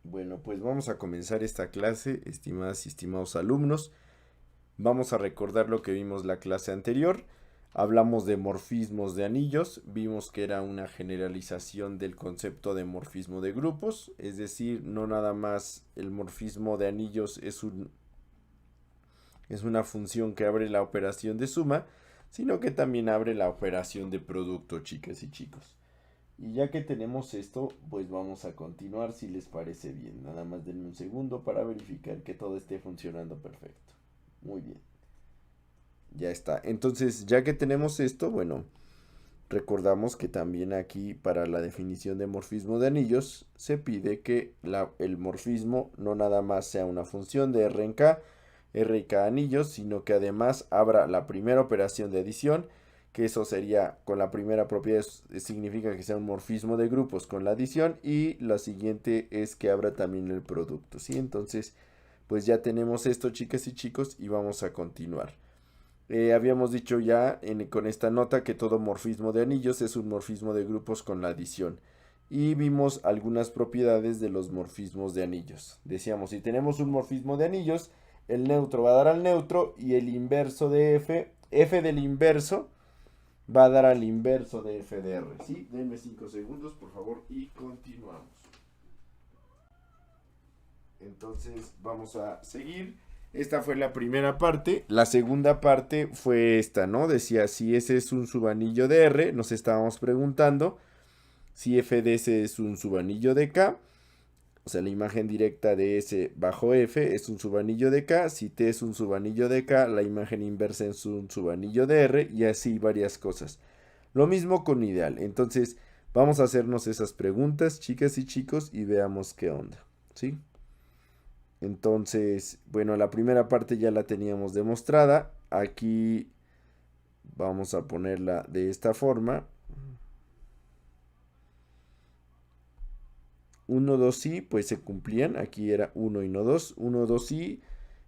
Bueno, pues vamos a comenzar esta clase, estimadas y estimados alumnos. Vamos a recordar lo que vimos la clase anterior. Hablamos de morfismos de anillos, vimos que era una generalización del concepto de morfismo de grupos, es decir, no nada más el morfismo de anillos es una función que abre la operación de suma, sino que también abre la operación de producto, chicas y chicos. Y ya que tenemos esto, pues vamos a continuar si les parece bien. Nada más denme un segundo para verificar que todo esté funcionando perfecto. Muy bien. Ya está. Entonces, ya que tenemos esto, bueno, recordamos que también aquí para la definición de morfismo de anillos se pide que el morfismo no nada más sea una función de R y K anillos, sino que además abra la primera operación de adición, que eso sería con la primera propiedad, significa que sea un morfismo de grupos con la adición, y la siguiente es que abra también el producto, ¿sí? Entonces, pues ya tenemos esto, chicas y chicos, y vamos a continuar. Habíamos dicho ya con esta nota que todo morfismo de anillos es un morfismo de grupos con la adición. Y vimos algunas propiedades de los morfismos de anillos. Decíamos, si tenemos un morfismo de anillos, el neutro va a dar al neutro y el inverso de f del inverso va a dar al inverso de f de r. ¿Sí? Denme 5 segundos, por favor, y continuamos. Entonces vamos a seguir. Esta fue la primera parte. La segunda parte fue esta, ¿no? Decía, si ese es un subanillo de R, nos estábamos preguntando si f de S es un subanillo de K. O sea, la imagen directa de S bajo F es un subanillo de K. Si T es un subanillo de K, la imagen inversa es un subanillo de R. Y así varias cosas. Lo mismo con ideal. Entonces, vamos a hacernos esas preguntas, chicas y chicos, y veamos qué onda. ¿Sí? Entonces, bueno, la primera parte ya la teníamos demostrada. Aquí vamos a ponerla de esta forma. 1, 2 sí, pues se cumplían. Aquí era 1 y no 2. 1, 2 sí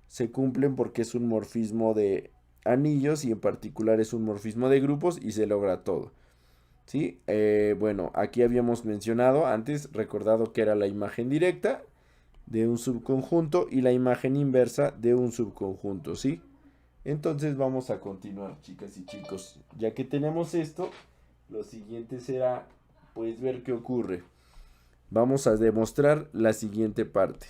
se cumplen porque es un morfismo de anillos y en particular es un morfismo de grupos y se logra todo. ¿Sí? Bueno, aquí habíamos mencionado antes, recordado que era la imagen directa de un subconjunto y la imagen inversa de un subconjunto, ¿sí? Entonces vamos a continuar, chicas y chicos. Ya que tenemos esto, lo siguiente será pues ver qué ocurre. Vamos a demostrar la siguiente parte.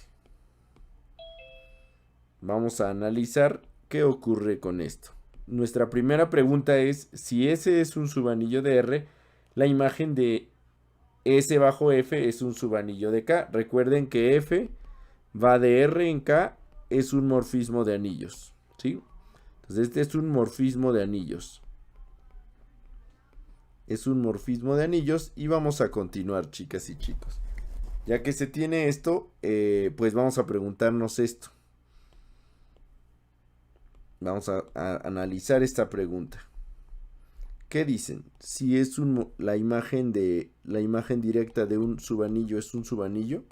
Vamos a analizar qué ocurre con esto. Nuestra primera pregunta es si S es un subanillo de R, la imagen de S bajo F es un subanillo de K. Recuerden que F va de R en K, es un morfismo de anillos, ¿sí? Entonces este es un morfismo de anillos. Es un morfismo de anillos y vamos a continuar, chicas y chicos. Ya que se tiene esto, pues vamos a preguntarnos esto. Vamos a analizar esta pregunta. ¿Qué dicen? Si es la imagen directa de un subanillo es un subanillo.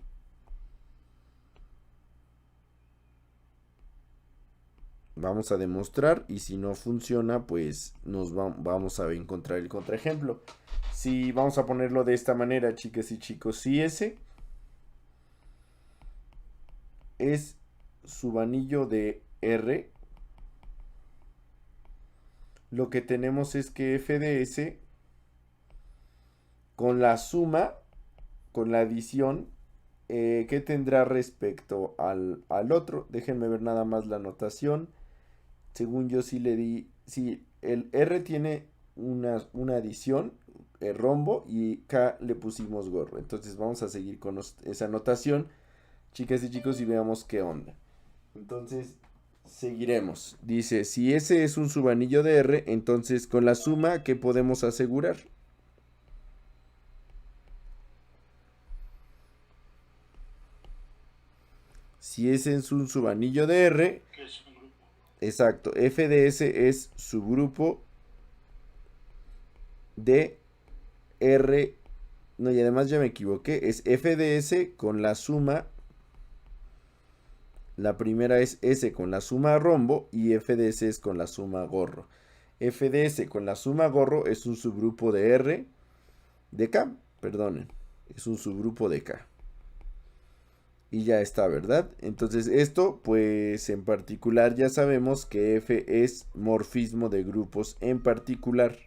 Vamos a demostrar y si no funciona, pues vamos a encontrar el contraejemplo. Si vamos a ponerlo de esta manera, chicas y chicos, si S es subanillo de R, lo que tenemos es que f de S con la suma, con la adición, ¿qué tendrá respecto al otro? Déjenme ver nada más la notación. Según yo sí le di, sí, el R tiene una adición, rombo, y K le pusimos gorro. Entonces vamos a seguir con esa notación, chicas y chicos, y veamos qué onda. Entonces, seguiremos. Dice, si ese es un subanillo de R, entonces con la suma, ¿qué podemos asegurar? Si ese es un subanillo de R, exacto, f de S es subgrupo de R. No, y además ya me equivoqué. Es f de S con la suma. La primera es S con la suma rombo y f de S es con la suma gorro. F de S con la suma gorro es un subgrupo de R de K. Perdonen. Es un subgrupo de K. Y ya está, ¿verdad? Entonces esto, pues en particular ya sabemos que F es morfismo de grupos en particular.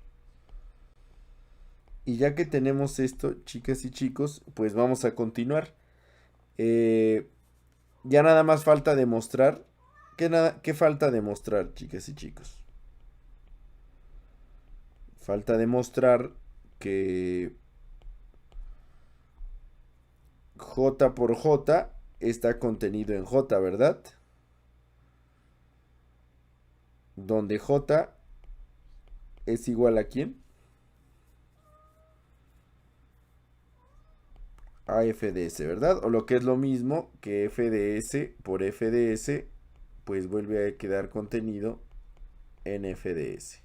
Y ya que tenemos esto, chicas y chicos, pues vamos a continuar. Ya nada más falta demostrar. ¿Qué falta demostrar, chicas y chicos? Falta demostrar que J por J está contenido en J, ¿verdad? Donde J es igual a ¿quién? A f de s, ¿verdad? O lo que es lo mismo que f de s por f de s, pues vuelve a quedar contenido en f de s.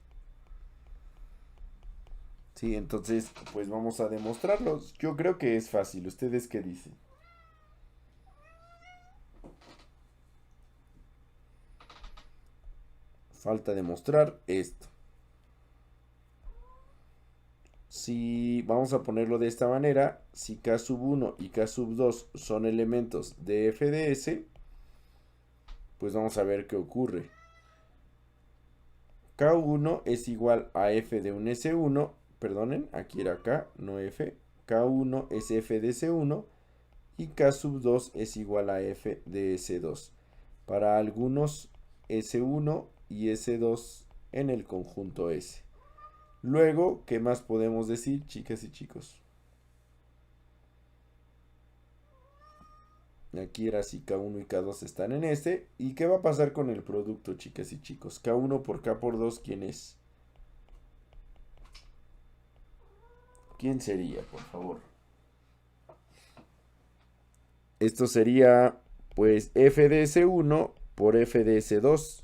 Sí, entonces, pues vamos a demostrarlo. Yo creo que es fácil. ¿Ustedes qué dicen? Falta demostrar esto. Si vamos a ponerlo de esta manera, si k sub 1 y k sub 2 son elementos de f de s, pues vamos a ver qué ocurre. K1 es igual a f de un S1, perdonen, aquí era K, no F. K1 es f de S1 y K sub 2 es igual a f de S2. Para algunos S1 y S2 en el conjunto S. Luego, ¿qué más podemos decir, chicas y chicos? Aquí era si K1 y K2 están en S. ¿Y qué va a pasar con el producto, chicas y chicos? K1 por K por 2, ¿quién es? ¿Quién sería, por favor? Esto sería, pues, f de S1 por f de S2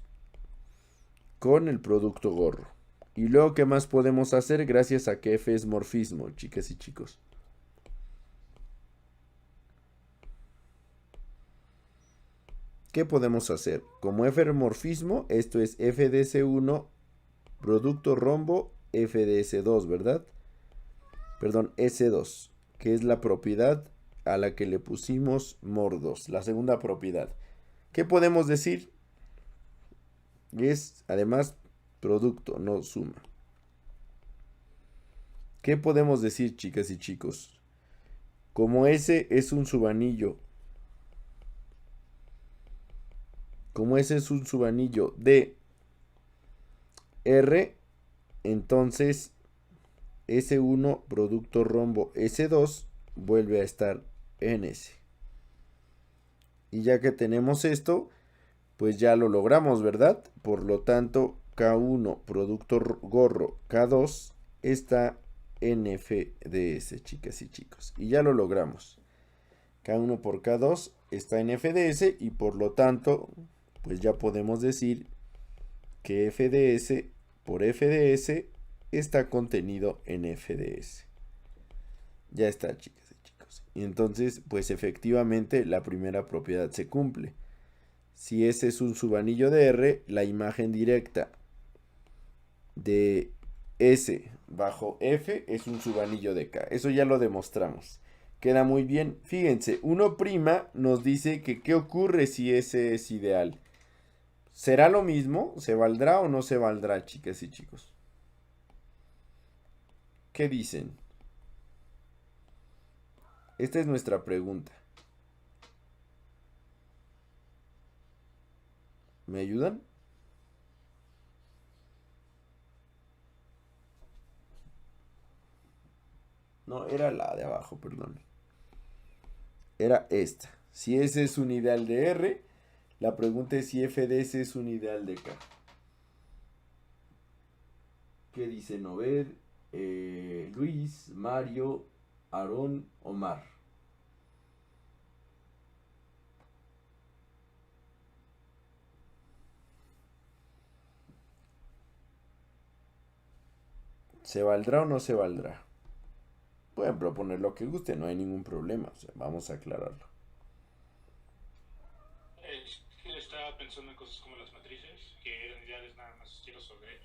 con el producto gorro. Y luego, ¿qué más podemos hacer gracias a que f es morfismo, chicas y chicos? ¿Qué podemos hacer? Como f es morfismo, esto es f de S1 producto rombo f de S2, ¿verdad? Perdón, S2, que es la propiedad a la que le pusimos mor2, la segunda propiedad. ¿Qué podemos decir? Es además producto, no suma. ¿Qué podemos decir, chicas y chicos? Como S es un subanillo, como ese es un subanillo de R, entonces S1 producto rombo S2 vuelve a estar en S. Y ya que tenemos esto, pues ya lo logramos, ¿verdad? Por lo tanto, K1 producto gorro K2 está en f de s, chicas y chicos. Y ya lo logramos. K1 por K2 está en f de s y por lo tanto, pues ya podemos decir que f de s por f de s está contenido en f de s. Ya está, chicas y chicos. Y entonces, pues efectivamente la primera propiedad se cumple. Si S es un subanillo de R, la imagen directa de S bajo F es un subanillo de K. Eso ya lo demostramos. Queda muy bien. Fíjense, 1' nos dice que qué ocurre si S es ideal. ¿Será lo mismo? ¿Se valdrá o no se valdrá, chicas y chicos? ¿Qué dicen? Esta es nuestra pregunta. ¿Me ayudan? No, era la de abajo, perdón. Era esta. Si S es un ideal de R, la pregunta es si f de s es un ideal de K. ¿Qué dice Nover, Luis, Mario, Aarón, Omar? ¿Se valdrá o no se valdrá? Pueden proponer lo que guste, no hay ningún problema. O sea, vamos a aclararlo. Es que estaba pensando en cosas como las matrices, que eran ideales nada más quiero sobre.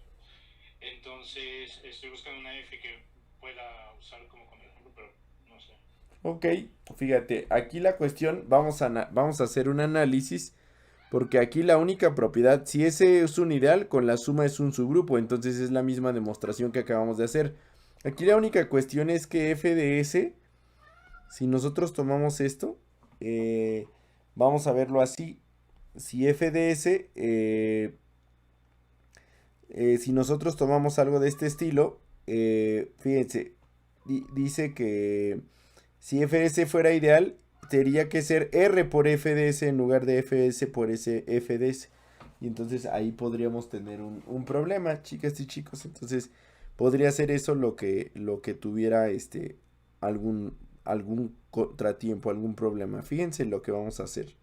Entonces estoy buscando una F que pueda usar como con ejemplo, pero no sé. Ok, fíjate, aquí la cuestión, vamos a hacer un análisis, porque aquí la única propiedad, si ese es un ideal, con la suma es un subgrupo, entonces es la misma demostración que acabamos de hacer. Aquí la única cuestión es que f de s, si nosotros tomamos esto, vamos a verlo así, si f de s, si nosotros tomamos algo de este estilo, fíjense, dice que si fs fuera ideal, tendría que ser r por fds en lugar de fs por ese fds. Y entonces ahí podríamos tener un problema, chicas y chicos. Entonces podría ser eso lo que tuviera algún contratiempo, algún problema. Fíjense lo que vamos a hacer.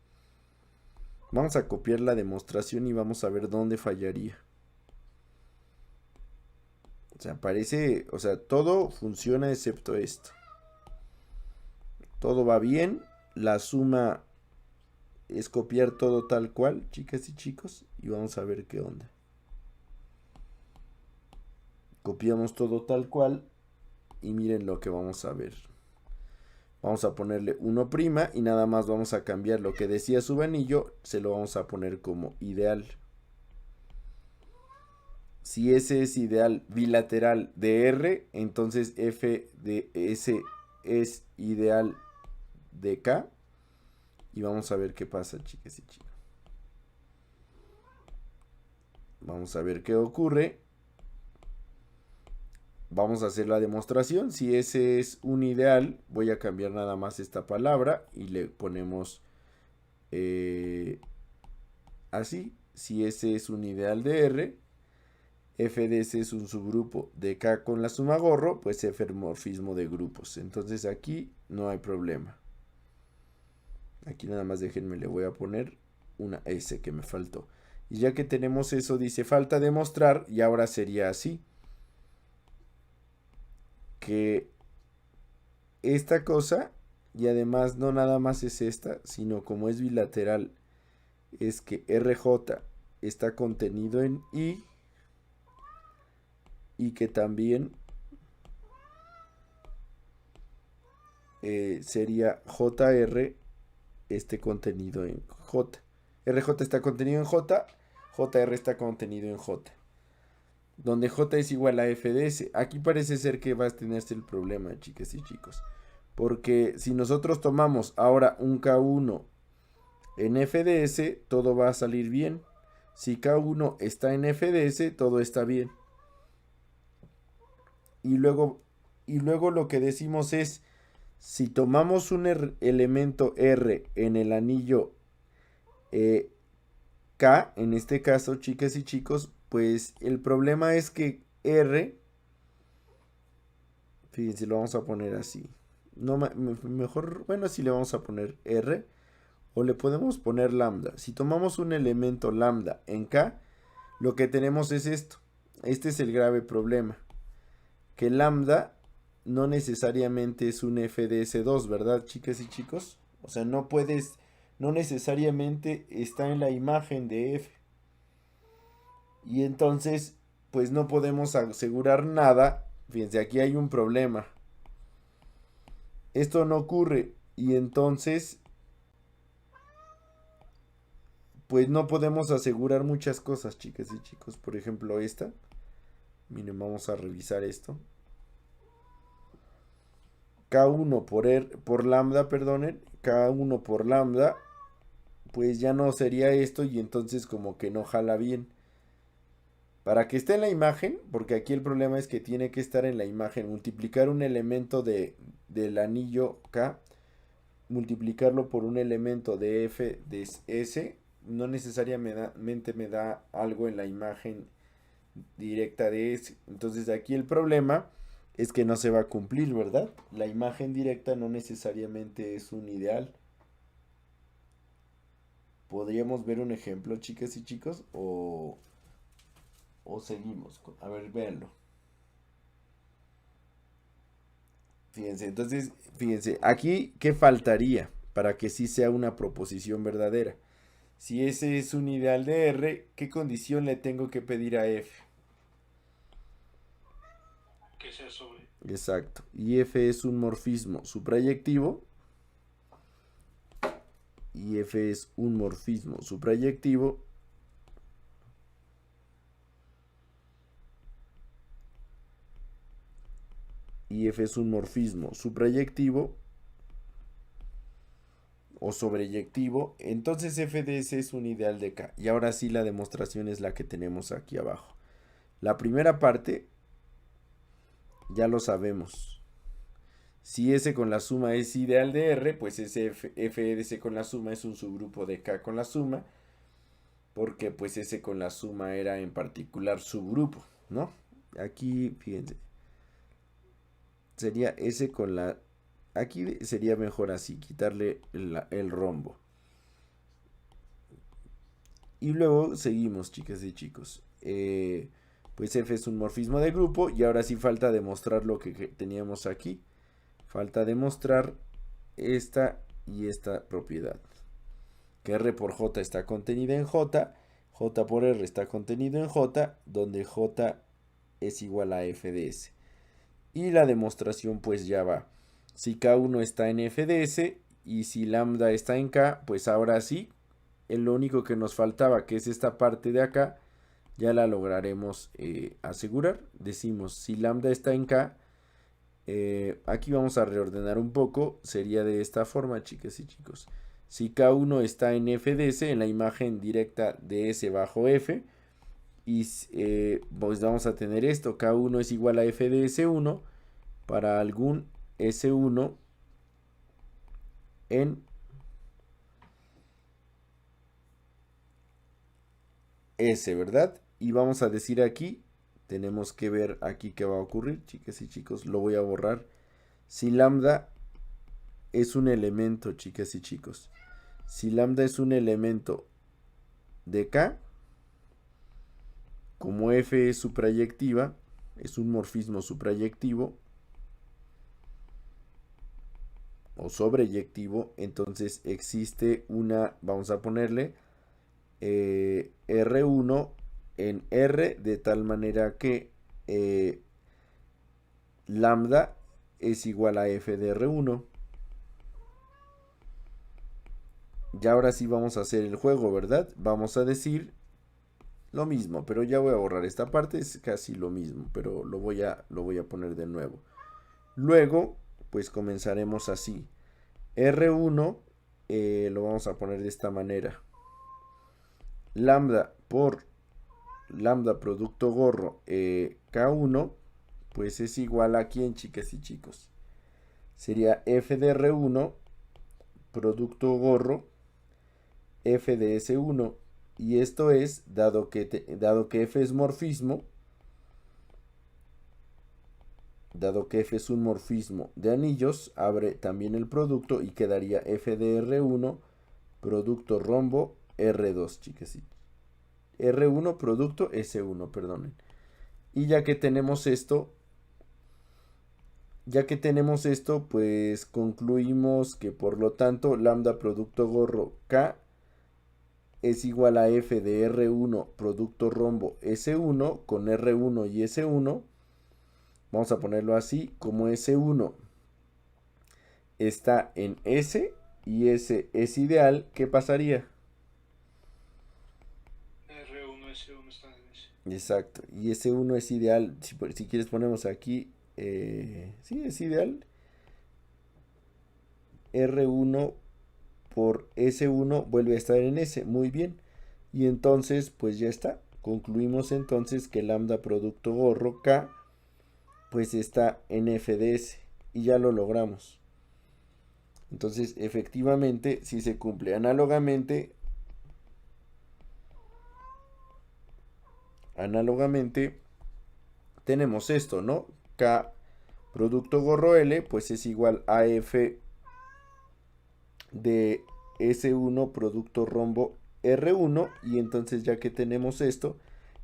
Vamos a copiar la demostración y vamos a ver dónde fallaría. O sea, todo funciona excepto esto. Todo va bien. La suma es copiar todo tal cual, chicas y chicos. Y vamos a ver qué onda. Copiamos todo tal cual. Y miren lo que vamos a ver. Vamos a ponerle 1' y nada más vamos a cambiar lo que decía Subanillo. Se lo vamos a poner como ideal. Si ese es ideal bilateral de R, entonces f de S es ideal de K. Y vamos a ver qué pasa, chicas y chicos. Vamos a ver qué ocurre. Vamos a hacer la demostración. Si ese es un ideal, voy a cambiar nada más esta palabra y le ponemos así. Si ese es un ideal de R, f de S es un subgrupo de K con la suma gorro, pues F es morfismo de grupos. Entonces aquí no hay problema. Aquí nada más déjenme, le voy a poner una S que me faltó. Y ya que tenemos eso, dice falta demostrar, y ahora sería así. Que esta cosa, y además no nada más es esta, sino como es bilateral, es que RJ está contenido en I, y que también sería JR esté contenido en J. RJ está contenido en J, JR está contenido en J. Donde J es igual a F de S. Aquí parece ser que va a tenerse el problema, chicas y chicos. Porque si nosotros tomamos ahora un K1 en F de S, todo va a salir bien. Si K1 está en F de S, todo está bien. Y luego lo que decimos es, si tomamos un elemento R en el anillo K, en este caso, chicas y chicos, pues el problema es que R, fíjense, lo vamos a poner así. No, mejor, bueno, si le vamos a poner R, o le podemos poner lambda. Si tomamos un elemento lambda en K, lo que tenemos es esto. Este es el grave problema. Que lambda no necesariamente es un FDS2, ¿verdad, chicas y chicos? O sea, no necesariamente está en la imagen de F. Y entonces, pues no podemos asegurar nada. Fíjense, aquí hay un problema. Esto no ocurre. Y entonces, pues no podemos asegurar muchas cosas, chicas y chicos. Por ejemplo, esta. Miren, vamos a revisar esto. K1 por lambda, perdonen. K1 por lambda. Pues ya no sería esto y entonces como que no jala bien. Para que esté en la imagen, porque aquí el problema es que tiene que estar en la imagen. Multiplicar un elemento del anillo K, multiplicarlo por un elemento de F de S, no necesariamente me da algo en la imagen directa de S. Entonces aquí el problema es que no se va a cumplir, ¿verdad? La imagen directa no necesariamente es un ideal. ¿Podríamos ver un ejemplo, chicas y chicos? O seguimos. A ver, véanlo. Fíjense, entonces, fíjense, aquí, ¿qué faltaría para que sí sea una proposición verdadera? Si ese es un ideal de R, ¿qué condición le tengo que pedir a F? Que sea sobre. Exacto. Y F es un morfismo suprayectivo. Y F es un morfismo suprayectivo. Y F es un morfismo suprayectivo o sobreyectivo, entonces f de s es un ideal de K. Y ahora sí la demostración es la que tenemos aquí abajo. La primera parte ya lo sabemos. Si S con la suma es ideal de R, pues ese f de S con la suma es un subgrupo de K con la suma, porque pues S con la suma era en particular subgrupo, ¿no? Aquí, fíjense, sería S con la... Aquí sería mejor así, quitarle el rombo. Y luego seguimos, chicas y chicos. Pues F es un morfismo de grupo y ahora sí falta demostrar lo que teníamos aquí. Falta demostrar esta y esta propiedad. Que R por J está contenida en J, J por R está contenido en J, donde J es igual a F de S. Y la demostración pues ya va. Si K1 está en F de S y si lambda está en K, pues ahora sí, lo único que nos faltaba, que es esta parte de acá, ya la lograremos asegurar. Decimos, si lambda está en K, aquí vamos a reordenar un poco, sería de esta forma, chicas y chicos. Si K1 está en F de S, en la imagen directa de S bajo F, y pues vamos a tener esto, K1 es igual a F de S1 para algún S1 en S, ¿verdad? Y vamos a decir aquí, tenemos que ver aquí qué va a ocurrir, chicas y chicos, lo voy a borrar. Si lambda es un elemento, chicas y chicos, si lambda es un elemento de K, como F es suprayectiva, es un morfismo suprayectivo o sobreyectivo, entonces existe una, vamos a ponerle R1 en R de tal manera que lambda es igual a F de R1. Y ahora sí vamos a hacer el juego, ¿verdad? Vamos a decir lo mismo, pero ya voy a borrar esta parte, es casi lo mismo, pero lo voy a poner de nuevo. Luego, pues comenzaremos así. R1 lo vamos a poner de esta manera. Lambda por lambda producto gorro K1, pues es igual a ¿quién, chicas y chicos? Sería F de R1 producto gorro F de S1. Y esto es, dado que F es morfismo, dado que F es un morfismo de anillos, abre también el producto y quedaría F de R1 producto rombo R2, chicas. R1 producto S1, perdonen. Y ya que tenemos esto, pues concluimos que por lo tanto lambda producto gorro K es igual a F de R1 producto rombo S1 con R1 y S1. Vamos a ponerlo así, como S1 está en S y S es ideal, ¿qué pasaría? R1, S1 están en S. Exacto, y S1 es ideal, si quieres ponemos aquí, sí, es ideal. R1 por S1 vuelve a estar en S, muy bien. Y entonces, pues ya está. Concluimos entonces que lambda producto gorro K, pues está en F de S. Y ya lo logramos. Entonces, efectivamente, si se cumple. Análogamente, tenemos esto, ¿no? K producto gorro L, pues es igual a F de S1 producto rombo R1. Y entonces ya que tenemos esto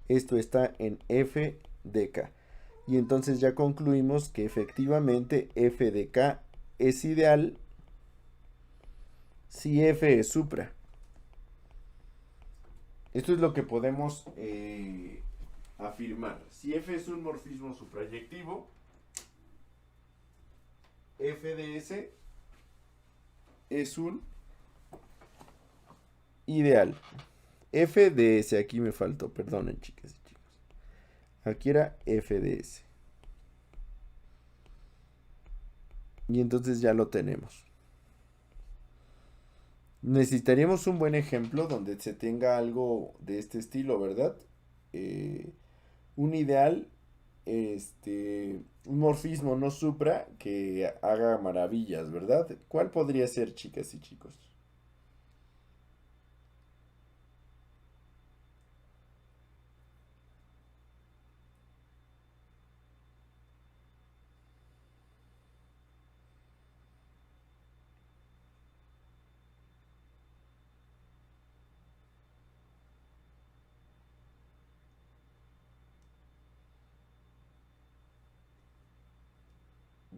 está en F de K. Y entonces ya concluimos que efectivamente F de K es ideal si F es supra. Esto es lo que podemos afirmar. Si F es un morfismo suprayectivo, f de s es un ideal. F de S, aquí me faltó, perdonen chicas y chicos. Aquí era F de S. Y entonces ya lo tenemos. Necesitaríamos un buen ejemplo donde se tenga algo de este estilo, ¿verdad? Un ideal, un morfismo no supra que haga maravillas, ¿verdad? ¿Cuál podría ser, chicas y chicos?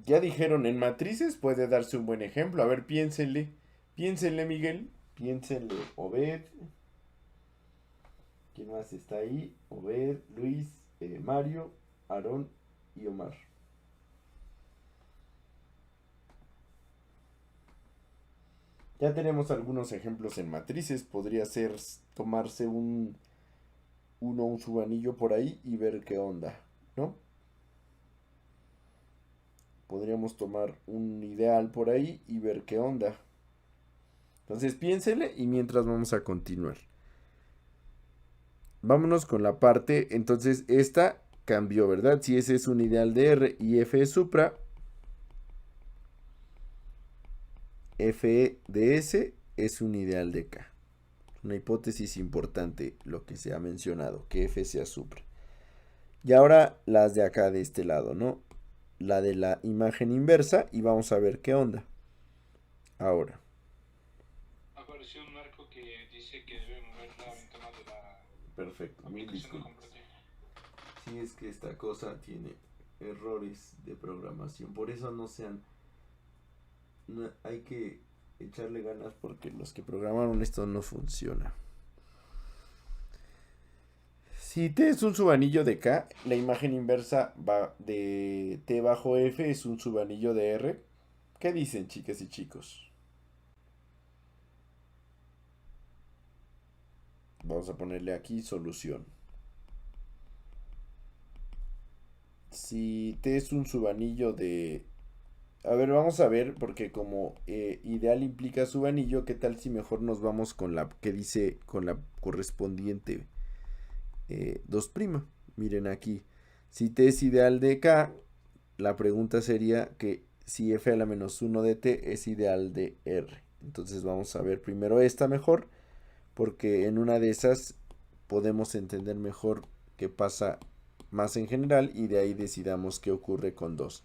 Ya dijeron, en matrices puede darse un buen ejemplo. A ver, piénsenle. Piénsenle, Miguel. Piénsenle, Obed. ¿Quién más está ahí? Obed, Luis, Mario, Aarón y Omar. Ya tenemos algunos ejemplos en matrices. Podría ser tomarse un subanillo por ahí y ver qué onda, ¿no? Podríamos tomar un ideal por ahí y ver qué onda. Entonces piénsele y mientras vamos a continuar. Vámonos con la parte, entonces esta cambió, ¿verdad? Si ese es un ideal de R y F es supra, F de S es un ideal de K. Una hipótesis importante lo que se ha mencionado, que F sea supra. Y ahora las de acá de este lado, ¿no? La de la imagen inversa y vamos a ver qué onda. Ahora. Apareció un marco que dice que debe mover la ventana de la Perfecto, mil aplicación de disculpas. comprate. Sí, es que esta cosa tiene errores de programación. Por eso no sean... No, hay que echarle ganas porque los que programaron esto no funciona. Si T es un subanillo de K, la imagen inversa va de T bajo F es un subanillo de R. ¿Qué dicen, chicas y chicos? Vamos a ponerle aquí solución. Si T es un subanillo de... A ver, vamos a ver, porque como ideal implica subanillo, ¿qué tal si mejor nos vamos con la que dice, con la correspondiente 2'? Miren aquí, si T es ideal de K, la pregunta sería que si F a la menos 1 de T es ideal de R. Entonces vamos a ver primero esta mejor, porque en una de esas podemos entender mejor qué pasa más en general y de ahí decidamos qué ocurre con 2.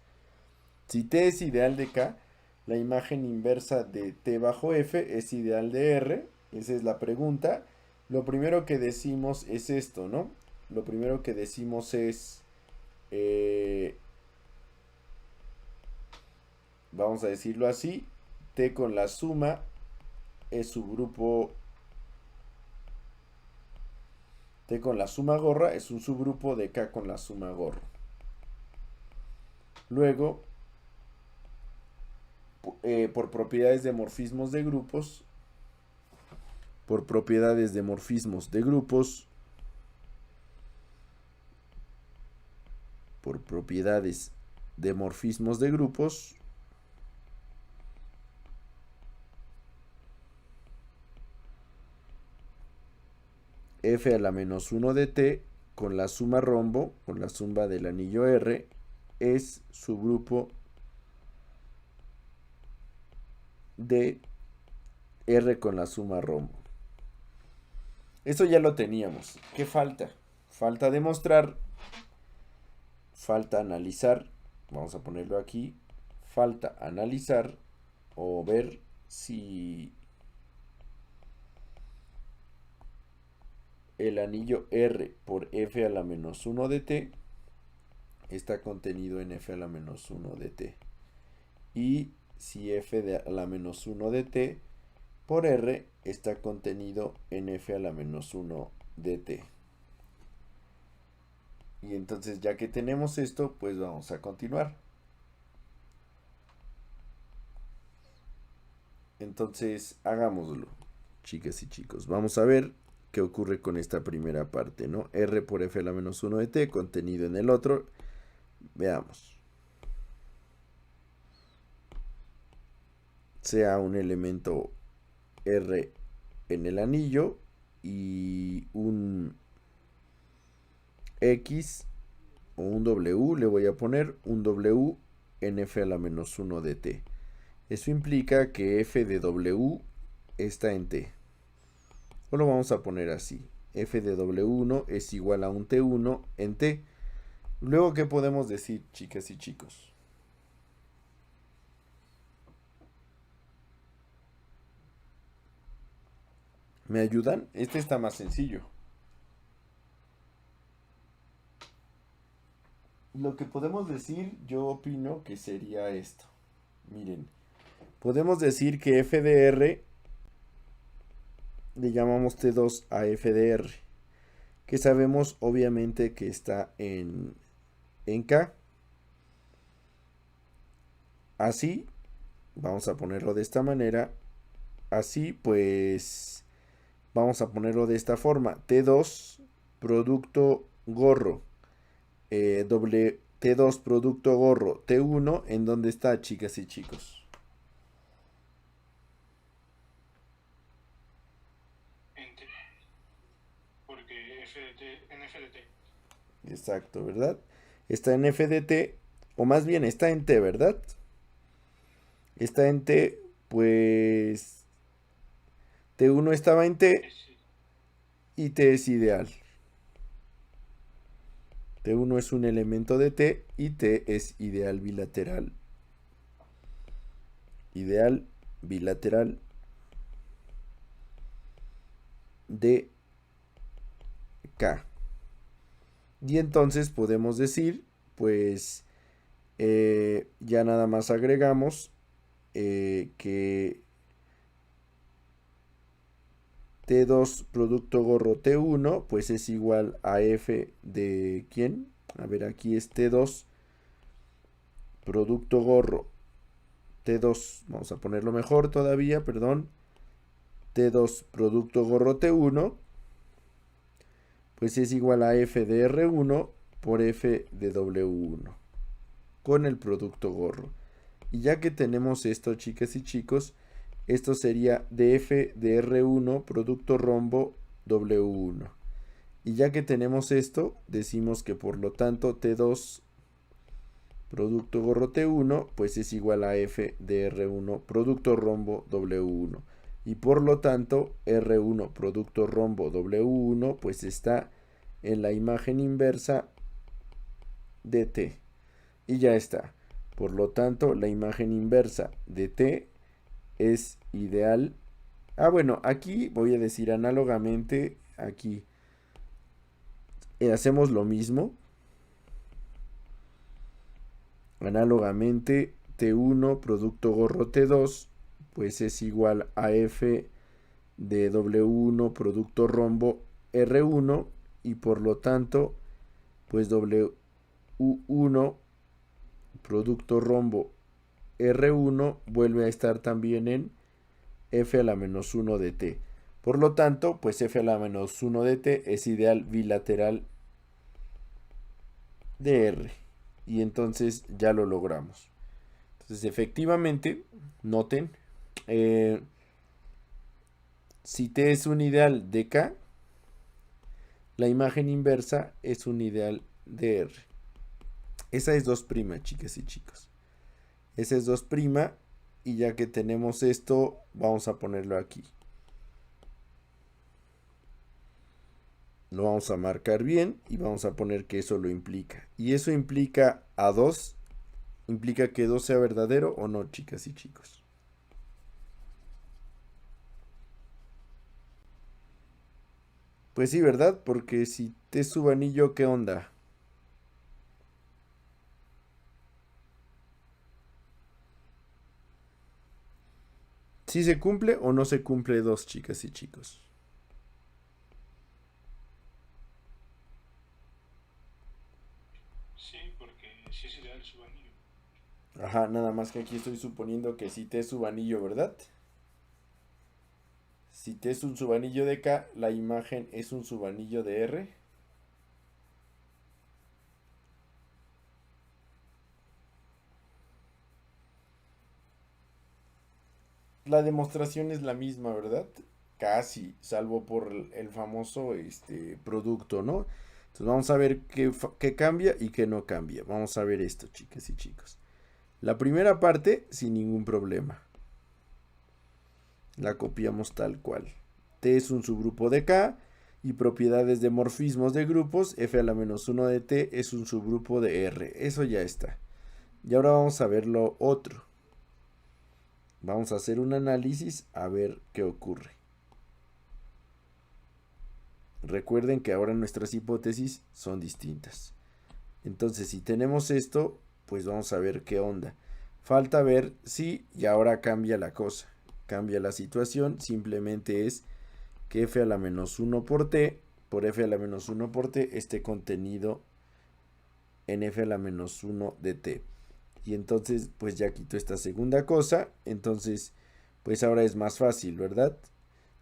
Si T es ideal de K, la imagen inversa de T bajo F es ideal de R. Esa es la pregunta. Lo primero que decimos es esto, ¿no? Lo primero que decimos es... vamos a decirlo así. T con la suma es subgrupo... T con la suma gorra es un subgrupo de K con la suma gorra. Luego, por propiedades de morfismos de grupos, por propiedades de morfismos de grupos, por propiedades de morfismos de grupos, F a la menos 1 de T con la suma rombo, con la suma del anillo R, es subgrupo de R con la suma rombo. Eso ya lo teníamos. ¿Qué falta? Falta demostrar, falta analizar, vamos a ponerlo aquí, falta analizar o ver si el anillo R por F a la menos 1 de T está contenido en F a la menos 1 de T. Y si F a la menos 1 de T por R está contenido en F a la menos 1 de T. Y entonces ya que tenemos esto, pues vamos a continuar. Entonces, hagámoslo, chicas y chicos. Vamos a ver qué ocurre con esta primera parte, ¿no? R por F a la menos 1 de T, contenido en el otro. Veamos. Sea un elemento R en el anillo y un X o un W, le voy a poner un W en F a la menos 1 de T. Eso implica que F de W está en T. O lo vamos a poner así. F de W1 es igual a un T1 en T. Luego, ¿qué podemos decir, chicas y chicos? ¿Me ayudan? Este está más sencillo. Lo que podemos decir, yo opino que sería esto. Miren, podemos decir que F de R le llamamos T2 a F de R, que sabemos obviamente que está en K. Así, vamos a ponerlo de esta manera. Así, pues, vamos a ponerlo de esta forma. T2 producto gorro. T2 producto gorro. T1, ¿en dónde está, chicas y chicos? En T. Porque en F de T. Exacto, ¿verdad? Está en F de T, o más bien está en T, ¿verdad? Está en T, pues T1 estaba en T Sí. y T es ideal. T1 es un elemento de T y T es ideal bilateral. Ideal bilateral de K. Y entonces podemos decir, pues, ya nada más agregamos que T2 producto gorro T1, pues es igual a F de ¿quién? A ver, aquí es T2 producto gorro T2, vamos a ponerlo mejor todavía, perdón. T2 producto gorro T1, pues es igual a F de R1 por F de W1 con el producto gorro. Y ya que tenemos esto, chicas y chicos, esto sería df de R1 producto rombo W1. Y ya que tenemos esto, decimos que por lo tanto T2 producto gorro T1 pues es igual a F de R1 producto rombo W1. Y por lo tanto R1 producto rombo W1 pues está en la imagen inversa de T. Y ya está. Por lo tanto, la imagen inversa de T es ideal. Ah, bueno, aquí voy a decir análogamente, aquí hacemos lo mismo. Análogamente, T1 producto gorro T2, pues es igual a F de W1 producto rombo R1 y por lo tanto, pues W1 producto rombo R1 vuelve a estar también en F a la menos 1 de T. Por lo tanto, pues F a la menos 1 de T es ideal bilateral de R. Y entonces ya lo logramos. Entonces, efectivamente, noten, si T es un ideal de K, la imagen inversa es un ideal de R. Esa es 2', chicas y chicos. Esa es 2', y ya que tenemos esto, vamos a ponerlo aquí. Lo vamos a marcar bien y vamos a poner que eso lo implica. Y eso implica a 2, implica que 2 sea verdadero o no, chicas y chicos. Pues sí, ¿verdad? Porque si T sub anillo, ¿qué onda? ¿Si se cumple o no se cumple 2, chicas y chicos? Sí, porque si es ideal su anillo. Ajá, nada más que aquí estoy suponiendo que si T sub anillo, ¿verdad? Si T es un subanillo de K, la imagen es un subanillo de R. La demostración es la misma, ¿verdad? Casi, salvo por el famoso producto, ¿no? Entonces vamos a ver qué cambia y qué no cambia. Vamos a ver esto, chicas y chicos. La primera parte, sin ningún problema. La copiamos tal cual. T es un subgrupo de K y propiedades de morfismos de grupos. F a la menos 1 de T es un subgrupo de R. Eso ya está. Y ahora vamos a ver lo otro. Vamos a hacer un análisis a ver qué ocurre. Recuerden que ahora nuestras hipótesis son distintas. Entonces, si tenemos esto, pues vamos a ver qué onda. Falta ver si y ahora cambia la cosa. Cambia la situación, simplemente es que f a la menos 1 por t, por f a la menos 1 por t, esté contenido en f a la menos 1 de t. Y entonces, pues ya quito esta segunda cosa. Entonces, pues ahora es más fácil, ¿verdad?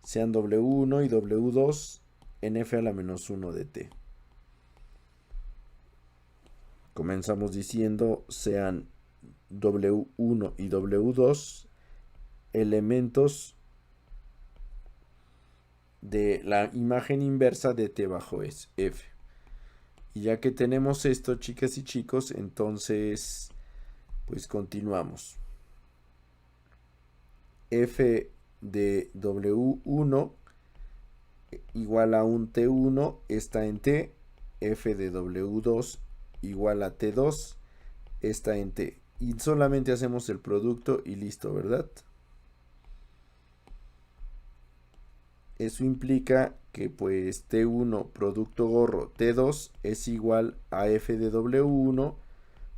Sean W1 y W2 en f a la menos 1 de t. Comenzamos diciendo sean W1 y W2 elementos de la imagen inversa de t bajo f. Y ya que tenemos esto, chicas y chicos, entonces pues continuamos. F de W1 igual a un T1 está en T. F de W2 igual a T2 está en T. Y solamente hacemos el producto y listo, ¿verdad? Eso implica que pues T1 producto gorro T2 es igual a F de W1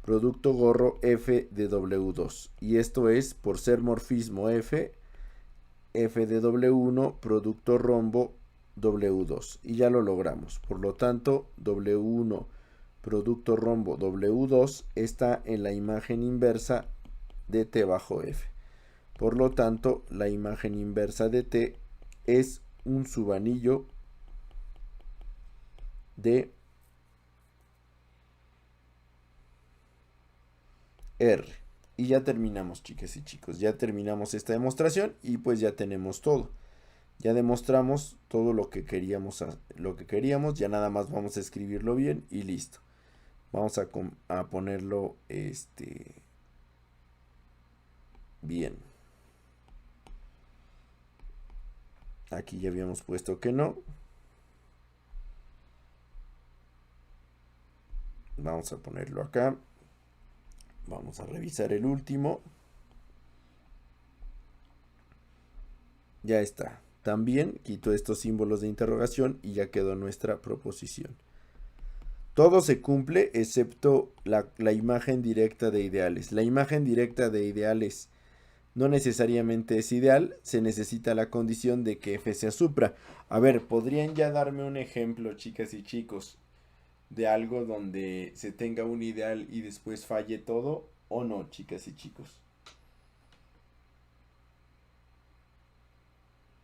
producto gorro F de W2. Y esto es por ser morfismo F de W1 producto rombo W2. Y ya lo logramos. Por lo tanto, W1 producto rombo W2 está en la imagen inversa de T bajo F. Por lo tanto, la imagen inversa de T es un subanillo de R. Y ya terminamos, chicas y chicos. Ya terminamos esta demostración y pues ya tenemos todo. Ya demostramos todo lo que queríamos. Ya nada más vamos a escribirlo bien y listo. Vamos a ponerlo bien. Aquí ya habíamos puesto que no. Vamos a ponerlo acá. Vamos a revisar el último. Ya está. También quito estos símbolos de interrogación y ya quedó nuestra proposición. Todo se cumple excepto la imagen directa de ideales. La imagen directa de ideales no necesariamente es ideal. Se necesita la condición de que f sea supra. A ver, ¿podrían ya darme un ejemplo, chicas y chicos, de algo donde se tenga un ideal y después falle todo? ¿O no, chicas y chicos?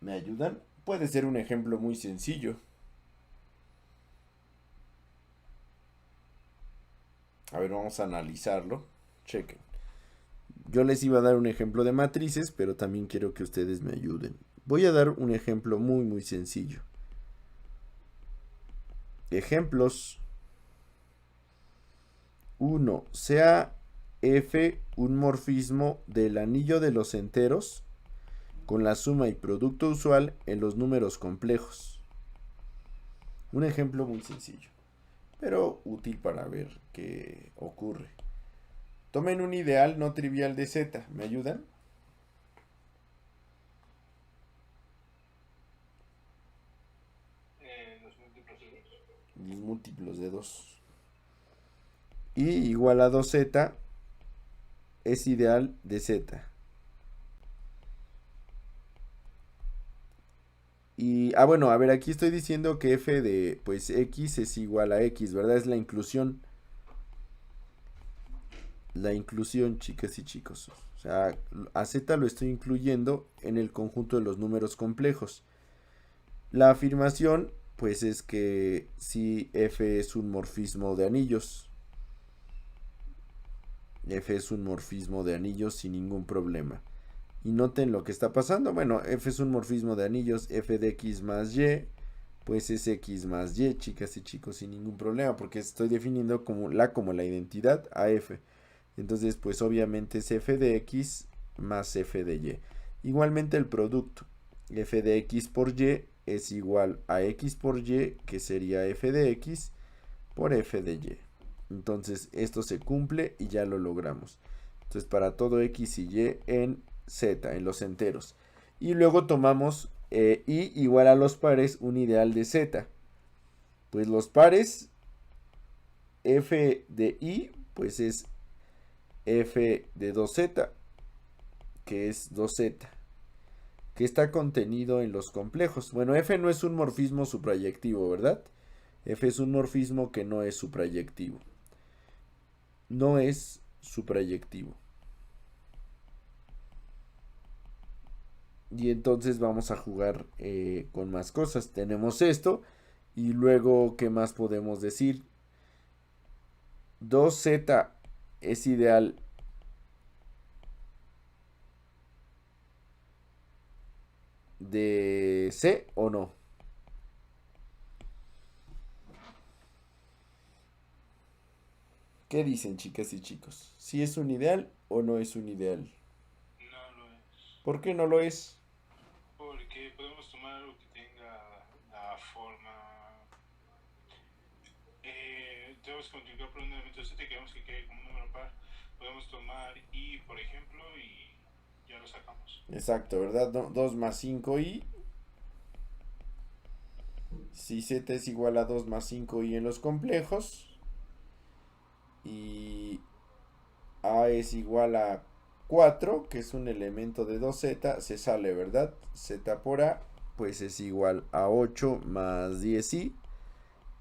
¿Me ayudan? Puede ser un ejemplo muy sencillo. A ver, vamos a analizarlo. Chequen. Yo les iba a dar un ejemplo de matrices, pero también quiero que ustedes me ayuden. Voy a dar un ejemplo muy, muy sencillo. Ejemplos. 1. Sea F un morfismo del anillo de los enteros con la suma y producto usual en los números complejos. Un ejemplo muy sencillo, pero útil para ver qué ocurre. Tomen un ideal no trivial de Z. ¿Me ayudan? Los múltiplos de 2. Y igual a 2Z es ideal de Z. Y, bueno, a ver, aquí estoy diciendo que f de, pues, x es igual a x, ¿verdad? Es la inclusión. La inclusión, chicas y chicos. O sea, a Z lo estoy incluyendo en el conjunto de los números complejos. La afirmación, pues es que si F es un morfismo de anillos. F es un morfismo de anillos sin ningún problema. Y noten lo que está pasando. Bueno, F es un morfismo de anillos. F de X más Y, pues es X más Y, chicas y chicos, sin ningún problema. Porque estoy definiendo como la identidad a F. Entonces, pues obviamente es F de X más F de Y. Igualmente el producto. F de X por Y es igual a X por Y, que sería F de X por F de Y. Entonces esto se cumple y ya lo logramos. Entonces para todo X y Y en Z, en los enteros. Y luego tomamos I igual a los pares, un ideal de Z. Pues los pares, F de I, pues es F de 2Z, que es 2Z, que está contenido en los complejos. Bueno, F no es un morfismo suprayectivo, ¿verdad? F es un morfismo que no es suprayectivo. No es suprayectivo. Y entonces vamos a jugar con más cosas. Tenemos esto. Y luego, ¿qué más podemos decir? 2Z es ideal de C o no. ¿Qué dicen, chicas y chicos? ¿Si es un ideal o no es un ideal? No lo es. ¿Por qué no lo es? Porque podemos tomar algo que tenga la forma. Tenemos que multiplicar por un elemento Z y queremos que quede como un número par. Podemos tomar I, por ejemplo, y ya lo sacamos. Exacto, ¿verdad? 2 más 5i. Si Z es igual a 2 más 5i en los complejos. Y A es igual a 4, que es un elemento de 2Z, se sale, ¿verdad? Z por A, pues es igual a 8 más 10i.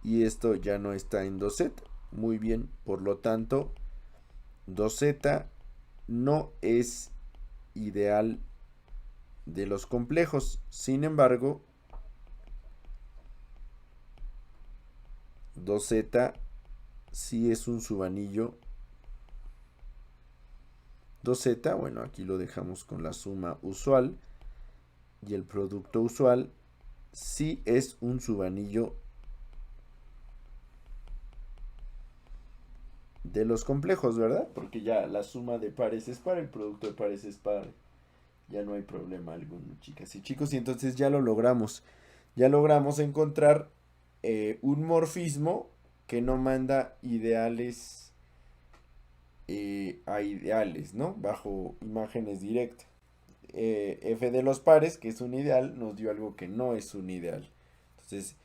Y esto ya no está en 2Z. Muy bien, por lo tanto, 2Z no es ideal de los complejos. Sin embargo, 2Z sí es un subanillo. 2Z, bueno, aquí lo dejamos con la suma usual. Y el producto usual sí es un subanillo de los complejos, ¿verdad? Porque ya la suma de pares es par, el producto de pares es par. Ya no hay problema alguno, chicas y chicos. Y entonces ya lo logramos. Ya logramos encontrar un morfismo que no manda ideales a ideales, ¿no? Bajo imágenes directas. F de los pares, que es un ideal, nos dio algo que no es un ideal. Entonces,